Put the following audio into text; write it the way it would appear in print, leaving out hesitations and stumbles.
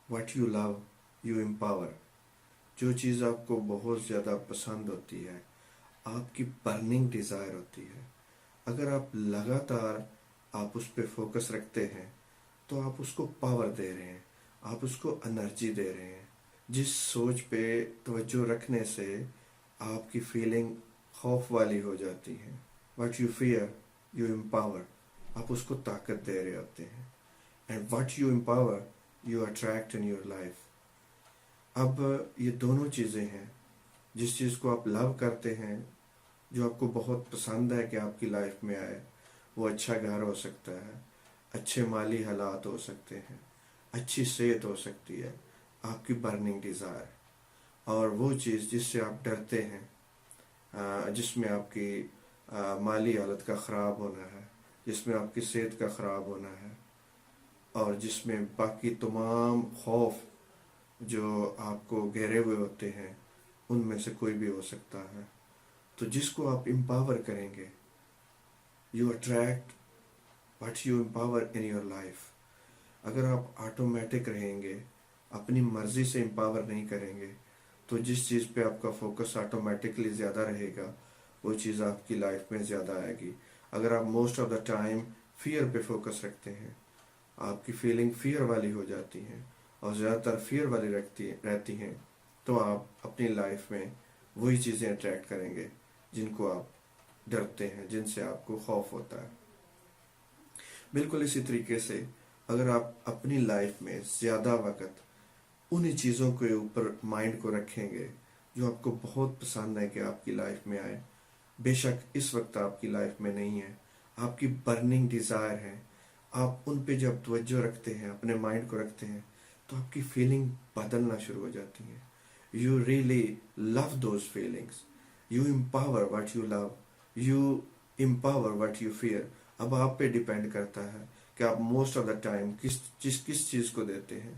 What you love, you empower. جو چیز آپ کو بہت زیادہ پسند ہوتی ہے، آپ کی برننگ ڈیزائر ہوتی ہے، اگر آپ لگاتار آپ اس پہ فوکس رکھتے ہیں تو آپ اس کو پاور دے رہے ہیں، آپ اس کو انرجی دے رہے ہیں. جس سوچ پہ توجہ رکھنے سے آپ کی فیلنگ خوف والی ہو جاتی ہے. What you fair you empower. آپ اس کو طاقت دے رہے ہوتے ہیں. And what you empower you attract in your life. اب یہ دونوں چیزیں ہیں. جس چیز کو آپ لو کرتے ہیں، جو آپ کو بہت پسند ہے کہ آپ کی لائف میں آئے، وہ اچھا گھر ہو سکتا ہے، اچھے مالی حالات ہو سکتے ہیں، اچھی صحت ہو سکتی ہے، آپ کی برننگ ڈیزائر. اور وہ چیز جس سے آپ ڈرتے ہیں، جس میں آپ کی مالی حالت کا خراب ہونا ہے، جس میں آپ کی صحت کا خراب ہونا ہے، اور جس میں باقی تمام خوف جو آپ کو گھیرے ہوئے ہوتے ہیں، ان میں سے کوئی بھی ہو سکتا ہے. تو جس کو آپ امپاور کریں گے، you attract what you empower in your life. اگر آپ آٹومیٹک رہیں گے، اپنی مرضی سے امپاور نہیں کریں گے، تو جس چیز پہ آپ کا فوکس آٹومیٹکلی زیادہ رہے گا، وہ چیز آپ کی لائف میں زیادہ آئے گی. اگر آپ most of the time fear پہ فوکس رکھتے ہیں، آپ کی فیلنگ فیئر والی ہو جاتی ہیں اور زیادہ تر فیئر والی رہتی ہیں، تو آپ اپنی لائف میں وہی چیزیں اٹریکٹ کریں گے جن کو آپ ڈرتے ہیں، جن سے آپ کو خوف ہوتا ہے. بالکل اسی طریقے سے اگر آپ اپنی لائف میں زیادہ وقت انہی چیزوں کے اوپر مائنڈ کو رکھیں گے جو آپ کو بہت پسند ہے کہ آپ کی لائف میں آئے، بے شک اس وقت آپ کی لائف میں نہیں ہے، آپ کی برننگ ڈیزائر ہے، آپ ان پہ جب توجہ رکھتے ہیں، اپنے مائنڈ کو رکھتے ہیں، تو آپ کی فیلنگ بدلنا شروع ہو جاتی ہیں. You really love those feelings. You empower what you love. You empower what you fear. اب آپ پہ ڈیپینڈ کرتا ہے کہ آپ موسٹ آف دا ٹائم کس چیز کو دیتے ہیں.